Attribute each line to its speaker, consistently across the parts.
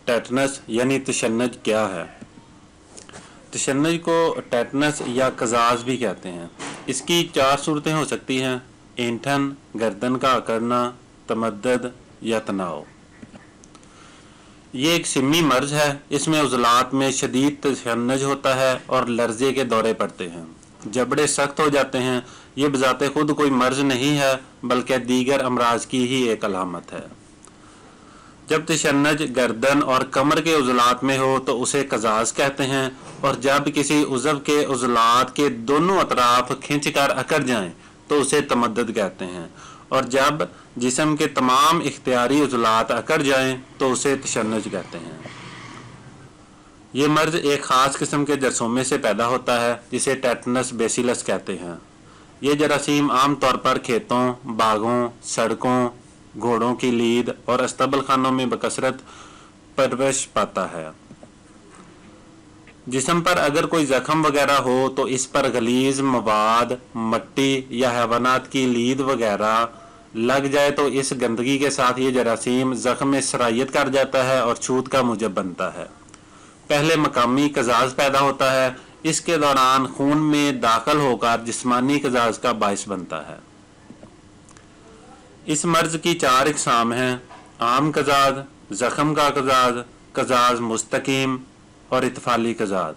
Speaker 1: Tetanus यानी तशन्नुज क्या है? तशन्नुज को टेटनस या कजाज भी कहते हैं। इसकी 4 सूरतें हो सकती हैं: ऐंठन, गर्दन का अकड़ना, तमद्दद या तनाव। ये एक सिमी मर्ज है। इसमें उज़लात में शदीद तशन्नुज होता है और लर्जे के दौरे पड़ते हैं। जबड़े सख्त हो जाते हैं। ये बजाते खुद कोई मर्ज नहीं है बल्कि दीगर अमराज की ही एक अलामत है। जब तशन्नुज गर्दन और कमर के उज़लात में हो तो उसे कजाज कहते हैं, और जब किसी उज़व के उज़लात के दोनों अतराफ खींचकर अकड़ जाएं तो उसे तमद्दद कहते हैं, और जब जिस्म के तमाम इख्तियारी उज़लात अकड़ जाएं तो उसे तशन्नुज कहते हैं। ये मर्ज एक ख़ास किस्म के जरासीम से पैदा होता है जिसे टेटनस बेसिलस कहते हैं। ये जरासीम आम तौर पर खेतों, बागों, सड़कों, घोड़ों की लीद और अस्तबल खानों में बकसरत परवरिश पाता है। जिस्म पर अगर कोई जख्म वगैरह हो तो इस पर गलीज मवाद, मट्टी या हैवानात की लीद वगैरह लग जाए तो इस गंदगी के साथ ये जरासीम जख्म में सरायत कर जाता है और छूत का मूजब बनता है। पहले मकामी कजाज पैदा होता है। इसके दौरान खून में दाखिल होकर जिस्मानी कजाज का बाइस बनता है। इस मर्ज की 4 इकसाम हैं: आम कजाज, जख्म का कजाज, कजाज मुस्तकीम और इत्फाली कजाज।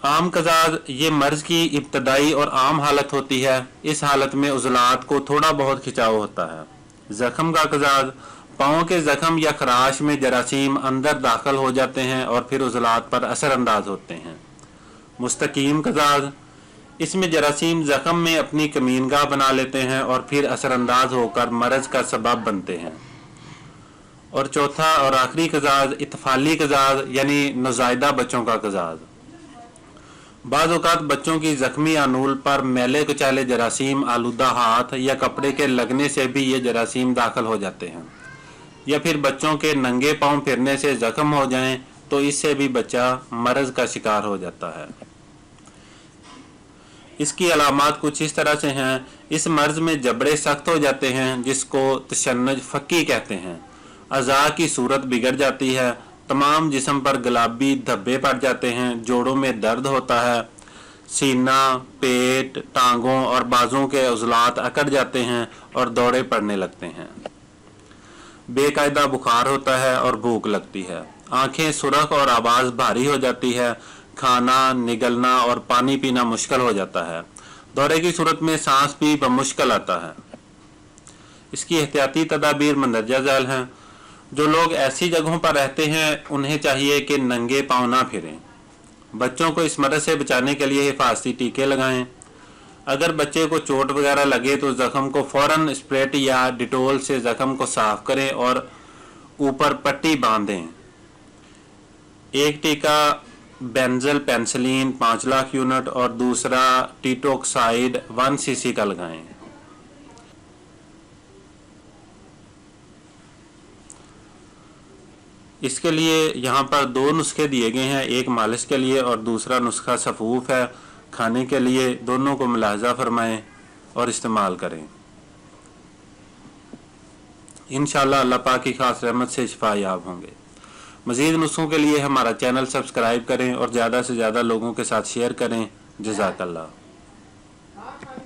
Speaker 1: आम कजाज ये मर्ज की इब्तदाई और आम हालत होती है। इस हालत में उज़लात को थोड़ा बहुत खिंचाव होता है। जख्म का कजाज पाँव के जख्म या खराश में जरासीम अंदर दाखिल हो जाते हैं और फिर उज़लात पर असर अंदाज होते हैं। मुस्तकीम कजाज इसमें जरासीम जख्म में अपनी कमीनगाह बना लेते हैं और फिर असरअंदाज होकर मरज का सबब बनते हैं। और चौथा और आखिरी कजाज इत्फाली कजाज यानी नौज़ायदा बच्चों का कजाज। बाज़ औक़ात बच्चों की ज़ख्मी आनूल पर मैले कुचाले जरासीम आलूदा हाथ या कपड़े के लगने से भी ये जरासीम दाखिल हो जाते हैं, या फिर बच्चों के नंगे पाँव फिरने से जख्म हो जाएं तो इससे भी बच्चा मरज का शिकार हो जाता है। इसकी अलामात कुछ इस तरह से हैं। इस मर्ज में जबड़े सख्त हो जाते हैं जिसको तशन्नुज फक्की कहते हैं। अज़ा की सूरत बिगड़ जाती है। तमाम जिस्म पर गुलाबी धब्बे पड़ जाते हैं। जोड़ों में दर्द होता है। सीना, पेट, टांगों और बाजुओं के उज़लात अकड़ जाते हैं और दौड़े पड़ने लगते हैं। बेकायदा बुखार होता है और भूख लगती है। आंखें सुरख और आवाज़ भारी हो जाती है। खाना, निगलना और पानी पीना मुश्किल हो जाता है। दौरे की सूरत में सांस भी बमुश्किल आता है। इसकी एहतियाती तदाबीर मंदरजा झैल हैं। जो लोग ऐसी जगहों पर रहते हैं उन्हें चाहिए कि नंगे पाँव ना फिरें। बच्चों को इस मर्ज से बचाने के लिए हिफाजती टीके लगाएं। अगर बच्चे को चोट वगैरह लगे तो जख्म को फौरन स्प्रेट या डिटोल से जख्म को साफ करें और ऊपर पट्टी बांधें। एक टीका बेंजल पेंसिलिन 5 लाख यूनिट और दूसरा टीटोक्साइड 1 सीसी का लगाएं। इसके लिए यहाँ पर 2 नुस्खे दिए गए हैं, एक मालिश के लिए और दूसरा नुस्खा सफूफ है खाने के लिए। दोनों को मुलाहजा फरमाएं और इस्तेमाल करें। इंशाअल्लाह अल्लाह पाक की खास रहमत से शिफा याब होंगे। मज़ीद नुस्खों के लिए हमारा चैनल सब्सक्राइब करें और ज़्यादा से ज़्यादा लोगों के साथ शेयर करें। जज़ाकल्लाह।